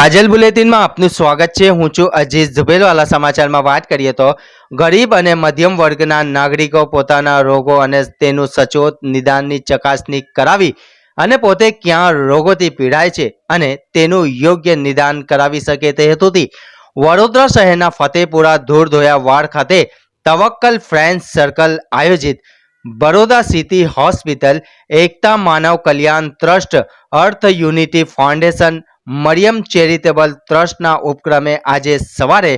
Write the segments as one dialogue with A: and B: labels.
A: કાજલ બુલેટિનમાં આપનું સ્વાગત છે। હું છું અજીઝ ઝુબેરવાલા। સમાચારમાં વાત કરીએ તો ગરીબ અને મધ્યમ વર્ગના નાગરિકો પોતાના રોગો અને તેનું સચોટ નિદાનની ચકાસણી કરાવી અને પોતે ક્યાં રોગોથી પીડાય છે અને તેનું યોગ્ય નિદાન કરાવી શકે તે હેતુથી વડોદરા શહેરના ફતેપુરા ધૂળધોયા વાડ ખાતે તવક્કલ ફ્રેન્ડ્સ સર્કલ આયોજિત બરોડા સિટી હોસ્પિટલ, એકતા Manav Kalyan trust, earth unity foundation, Mariyam charitable ટ્રસ્ટના ઉપક્રમે આજે સવારે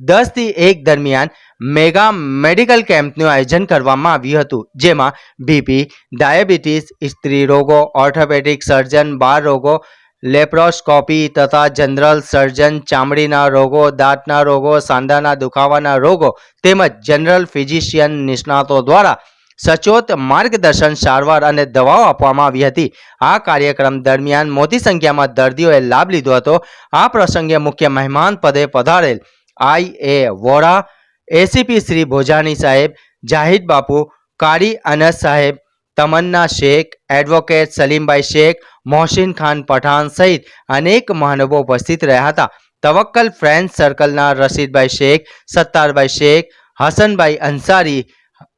A: 10 થી 1 દરમિયાન મેગા મેડિકલ કેમ્પનું આયોજન કરવામાં આવ્યું હતું, જેમાં બીપી, ડાયાબિટીસ, સ્ત્રી રોગો, ઓર્થોપેડિક સર્જન, બાળ રોગો, લેપ્રોસ્કોપી તથા જનરલ સર્જન, ચામડીના રોગો, દાંતના રોગો, સાંધાના દુખાવાના રોગો તેમજ જનરલ ફિઝિશિયન નિષ્ણાતો દ્વારા સચોટ માર્ગદર્શન, સારવાર અને દવાઓ આપવામાં આવી હતી। આ કાર્યક્રમ દરમિયાન મોટી સંખ્યામાં દર્દીઓએ લાભ લીધો હતો। આ પ્રસંગે મુખ્ય મહેમાન પદે પધારેલ IA વોરા, ACP શ્રી ભોજાની સાહેબ, જાહિદ બાપુ, કારી અનસ સાહેબ, તમન્ના શેખ, એડવોકેટ સલીમભાઈ શેખ, મોહસિન ખાન પઠાણ સહિત અનેક મહાનુભાવો ઉપસ્થિત રહ્યા હતા। તવક્કલ ફ્રેન્ડ્સ સર્કલના રશીદભાઈ શેખ, સત્તારભાઈ શેખ, હસનભાઈ અંસારી,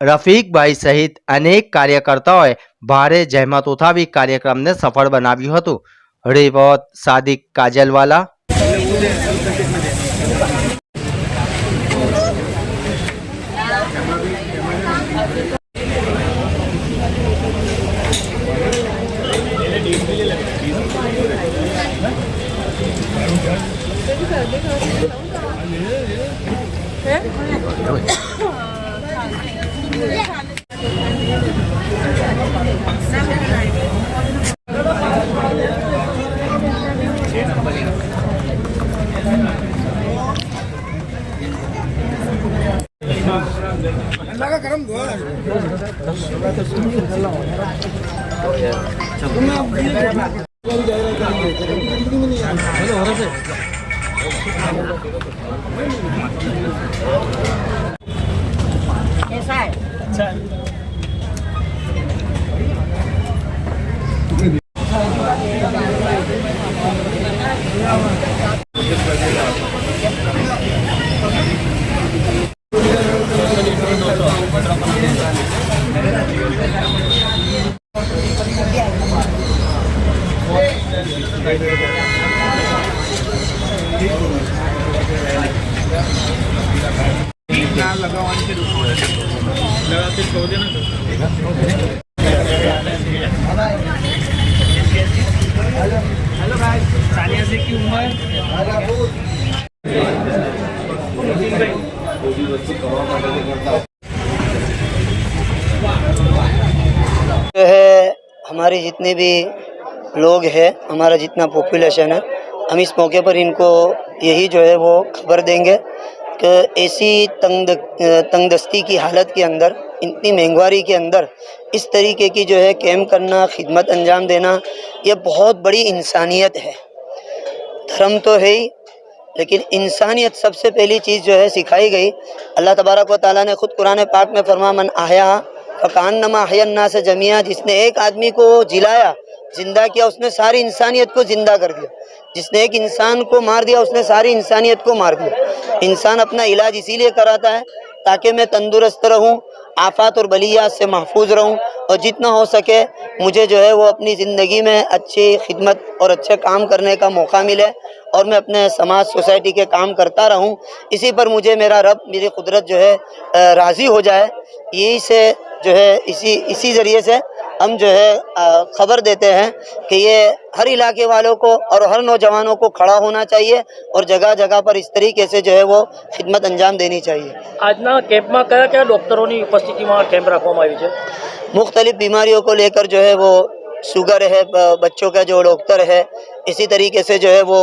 A: રફીકભાઈ સહિત અનેક કાર્યકર્તાઓએ ભારે જહેમત ઉઠાવી કાર્યક્રમને સફળ બનાવ્યું હતું। Report Sadiq Kajalwala.
B: Hello guys, Sania Shaikh की उम्र
C: जो है हमारे जितने भी लोग हैं, हमारा जितना पॉपुलेशन है, हम इस मौके पर इनको यही जो है वो खबर देंगे कि ऐसी तंगदस्ती की हालत के अंदर, इतनी महंगाई के अंदर इस तरीके की जो है कैम्प करना, खिदमत अंजाम देना, ये बहुत बड़ी इंसानियत है। धर्म तो है ही, लेकिन इंसानियत सबसे पहली चीज़ जो है सिखाई गई। अल्लाह तबारक व तआला ने खुद कुरान पाक में फरमा, मन आया फ़कान्नमा अहयन्ना से जमिया, जिसने एक आदमी को जिलाया, जिंदा किया, उसने सारी इंसानियत को जिंदा कर दिया। जिसने एक इंसान को मार दिया, उसने सारी इंसानियत को मार दिया। इंसान अपना इलाज इसीलिए कराता है ताकि मैं तंदुरुस्त रहूं, आफात और बलियात से महफूज रहूं, और जितना हो सके मुझे जो है वो अपनी ज़िंदगी में अच्छी खिदमत और अच्छे काम करने का मौका मिले और मैं अपने समाज सोसाइटी के काम करता रहूं। इसी पर मुझे मेरा रब, मेरी कुदरत जो है राज़ी हो जाए। यही से जो है इसी ज़रिए से हम जो है ख़बर देते हैं कि ये हर इलाके वालों को और हर नौजवानों को खड़ा होना चाहिए और जगह जगह पर इस तरीके से जो है वो खिदमत अंजाम देनी चाहिए।
B: આજના કેમ્પમાં કયા કયા ડૉક્ટરોની ઉપસ્થિતિમાં કેમ્પ રાખવામાં આવી છે?
C: मुख्तलिफ़ बीमारियों को लेकर जो है वो शुगर है, बच्चों का जो डॉक्टर है, इसी तरीके से जो है वो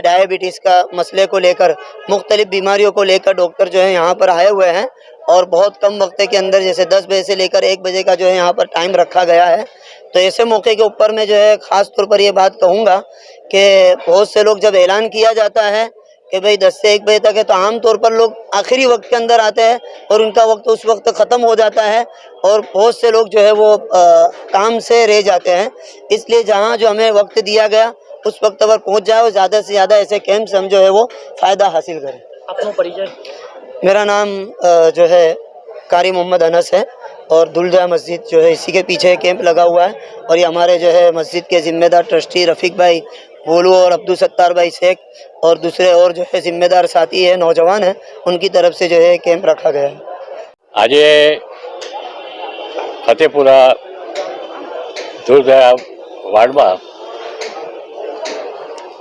C: डायबिटीज़ का मसले को लेकर, मुख्तलिफ़ बीमारियों को लेकर डॉक्टर जो है यहाँ पर आए हुए हैं और बहुत कम वक्त के अंदर, जैसे 10 बजे से लेकर 1 बजे का जो है यहाँ पर टाइम रखा गया है। तो ऐसे मौके के ऊपर मैं जो है ख़ास तौर पर ये बात कहूँगा कि बहुत से लोग जब ऐलान किया जाता है कि भाई 10 से 1 बजे तक है, तो आम तौर पर लोग आखिरी वक्त के अंदर आते हैं और उनका वक्त उस वक्त ख़त्म हो जाता है और बहुत से लोग जो है वो काम से रह जाते हैं। इसलिए जहाँ जो हमें वक्त दिया गया उस वक्त पर पहुंच जाए और ज़्यादा से ज़्यादा ऐसे कैंप्स हम जो है वो फ़ायदा हासिल करें।
B: આપનો પરિચય?
C: मेरा नाम जो है कारी मोहम्मद अनस है और दुलजा मस्जिद जो है इसी के पीछे कैंप लगा हुआ है और ये हमारे जो है मस्जिद के ज़िम्मेदार ट्रस्टी रफ़ीक भाई बोलू और अब्दुल सत्तार भाई शेख और दूसरे और जो है ज़िम्मेदार साथी है नौजवान हैं उनकी तरफ से जो है कैंप रखा गया है।
D: आज फतेहपुरा दूरदरा वार्ड में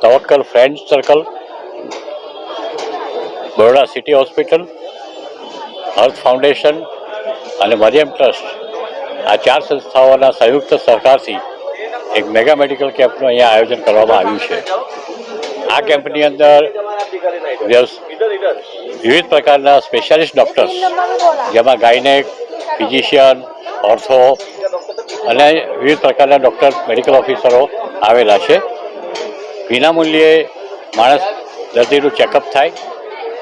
D: Tawakkal friend circle, Baroda city hospital, earth foundation और मरियम ट्रस्ट आ 4 संस्थाओं संयुक्त सहकार थी एक मेगा मेडिकल कैम्पનું અહીંયા આયોજન કરવામાં આવ્યું છે। આ કેમ્પની અંદર વિવિધ પ્રકારના સ્પેશિયાલિસ્ટ ડૉક્ટર્સ જેમાં ગાયનેક, ફિઝિશિયન, ઓર્થો અને વિવિધ પ્રકારના ડૉક્ટર મેડિકલ ઓફિસરો આવેલા છે। વિનામૂલ્યે માણસ દર્દીનું ચેકઅપ થાય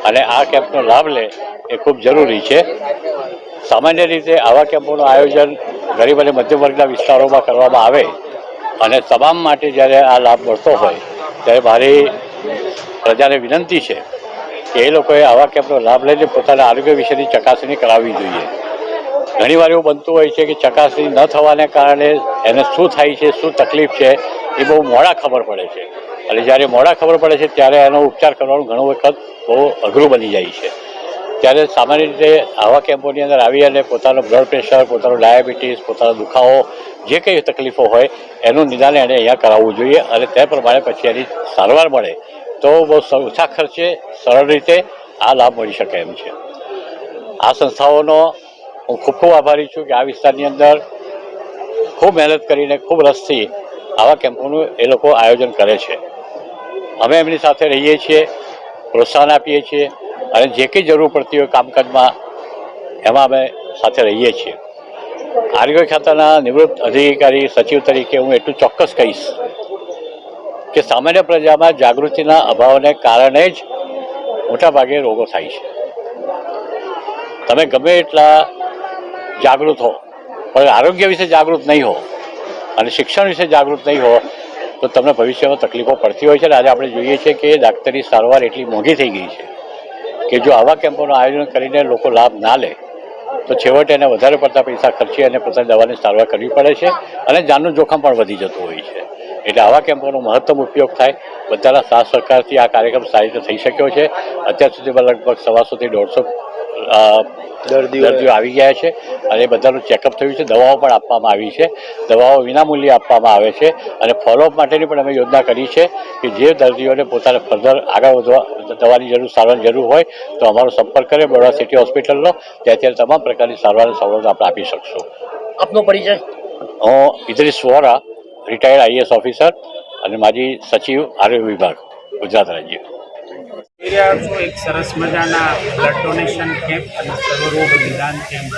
D: અને આ કેમ્પનો લાભ લે એ ખૂબ જરૂરી છે। સામાન્ય રીતે આવા કેમ્પોનું આયોજન ગરીબ અને મધ્યમ વર્ગના વિસ્તારોમાં કરવામાં આવે અને તમામ માટે જ્યારે આ લાભ મળતો હોય ત્યારે મારી પ્રજાને વિનંતી છે કે એ લોકોએ આવા કેમ્પનો લાભ લઈને પોતાના આરોગ્ય વિશેની ચકાસણી કરાવવી જોઈએ। ઘણીવાર એવું બનતું હોય છે કે ચકાસણી ન થવાને કારણે એને શું થાય છે, શું તકલીફ છે એ બહુ મોડા ખબર પડે છે અને જ્યારે મોડા ખબર પડે છે ત્યારે એનો ઉપચાર કરવાનું ઘણો વખત બહુ અઘરું બની જાય છે। ત્યારે સામાન્ય રીતે આવા કેમ્પોની અંદર આવી અને પોતાનું બ્લડ પ્રેશર, પોતાનું ડાયાબિટીસ, પોતાનો દુખાવો જે કંઈ તકલીફો હોય એનું નિદાન એણે અહીંયા કરાવવું જોઈએ અને તે પ્રમાણે પછી એની સારવાર મળે તો બહુ ઓછા ખર્ચે સરળ રીતે આ લાભ મળી શકે એમ છે। આ સંસ્થાઓનો હું ખૂબ ખૂબ આભારી છું કે આ વિસ્તારની અંદર ખૂબ મહેનત કરીને ખૂબ રસથી આવા કેમ્પોનું એ લોકો આયોજન કરે છે। અમે એમની સાથે રહીએ છીએ, પ્રોત્સાહન આપીએ છીએ અને જે કંઈ જરૂર પડતી હોય કામકાજમાં એમાં અમે સાથે રહીએ છીએ। આરોગ્ય ખાતાના નિવૃત્ત અધિકારી સચિવ તરીકે હું એટલું ચોક્કસ કહીશ કે સામાન્ય પ્રજામાં જાગૃતિના અભાવને કારણે જ મોટાભાગે રોગો થાય છે। તમે ગમે એટલા જાગૃત હો પણ આરોગ્ય વિશે જાગૃત નહીં હો અને શિક્ષણ વિશે જાગૃત નહીં હો તો તમને ભવિષ્યમાં તકલીફો પડતી હોય છે। અને આજે આપણે જોઈએ છીએ કે ડાક્ટરી સારવાર એટલી મોંઘી થઈ ગઈ છે કે જો આવા કેમ્પોનું આયોજન કરીને લોકો લાભ ના લે તો છેવટે એને વધારે પડતા પૈસા ખર્ચી અને પોતાની દવાની સારવાર કરવી પડે છે અને જાનનું જોખમ પણ વધી જતું હોય છે। એટલે આવા કેમ્પોનો મહત્તમ ઉપયોગ થાય, બધાના સાથ સહકારથી આ કાર્યક્રમ સારી રીતે થઈ શક્યો છે। અત્યાર સુધીમાં લગભગ 150 થી 150 દર્દીઓ આવી ગયા છે અને બધાનું ચેકઅપ થયું છે, દવાઓ પણ આપવામાં આવી છે, દવાઓ વિનામૂલ્યે આપવામાં આવે છે અને ફોલોઅપ માટેની પણ અમે યોજના કરી છે કે જે દર્દીઓને પોતાને ફર્ધર આગળ વધવા દવાની જરૂર, સારવારની જરૂર હોય તો અમારો સંપર્ક કરે બરોડા સિટી હોસ્પિટલનો, ત્યાં તમામ પ્રકારની સારવારની સવલત આપણે આપી શકશું।
B: આપનો પરિચય?
D: હું Idris Vora, retired IAS officer અને માજી સચિવ આરોગ્ય વિભાગ, ગુજરાત રાજ્ય।
E: એક સરસ મજાના બ્લડ ડોનેશન કેમ્પ અને સર્વરોગ નિદાન કેમ્પ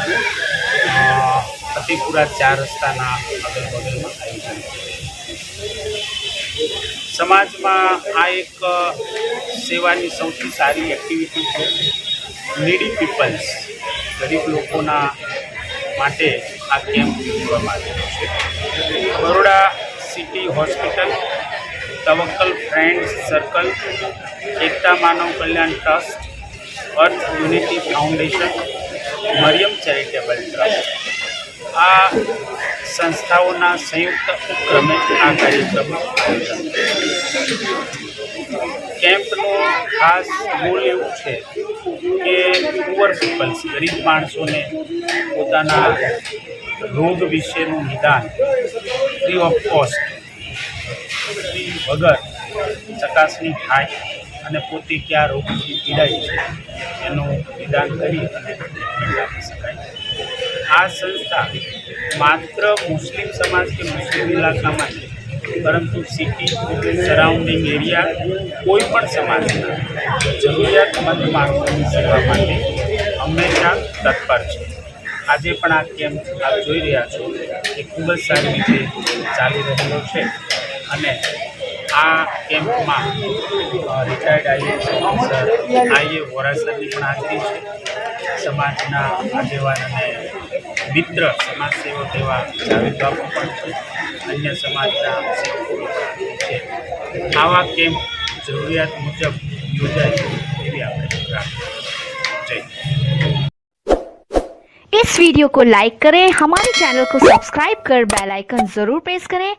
E: ફતેપુરા 4 રસ્તાના અગલ બગલમાં આયોજન સમાજમાં આ એક સેવાની સૌથી સારી એક્ટિવિટી છે। નીડી પીપલ્સ, ગરીબ લોકોના માટે આ કેમ્પ યોજવામાં આવેલો છે। Baroda city hospital, Tawakkal friends circle, Ekta Manav Kalyan trust, earth unity foundation, Mariyam charitable trust આ સંસ્થાઓના સંયુક્ત ઉપક્રમે આ કાર્યક્રમનું આયોજન કેમ્પનું ખાસ મૂળ એવું છે કે પુઅર પીપલ્સ, ગરીબ માણસોને પોતાના રોગ વિશેનું નિદાન ફ્રી ઓફ કોસ્ટ વગર ચકાસણી થાય અને પોતે કયા રોગથી પીડાય છે એનું નિદાન કરી અને ટ્રીટમેન્ટ આપી શકાય। આ સંસ્થા માત્ર મુસ્લિમ સમાજ કે મુસ્લિમ ઇલાકામાં નહીં પરંતુ સિટી, સરાઉન્ડિંગ એરિયા, કોઈ પણ સમાજના જરૂરિયાતમંદ માણસોની સેવા માટે હંમેશા તત્પર છે। આજે પણ આ કેમ્પ આપ જોઈ રહ્યા છો એ ખૂબ જ સારી રીતે ચાલી રહેલો છે અને આ કેમ્પમાં રિટાયર્ડ આઈએએસ ઓફિસર આઈએ વોરાસરની પણ હાજરી છે। સમાજના આગેવાન અને મિત્ર સમાજ સેવક એવા જાવેદ બાપુ પણ છે, અન્ય સમાજના સેવકો છે। આવા કેમ્પ જરૂરિયાત મુજબ યોજાય એવી આપણે પ્રાર્થના. જય હિન્દ.
F: इस वीडियो को लाइक करें, हमारे चैनल को सब्सक्राइब कर बेल आइकन जरूर प्रेस करें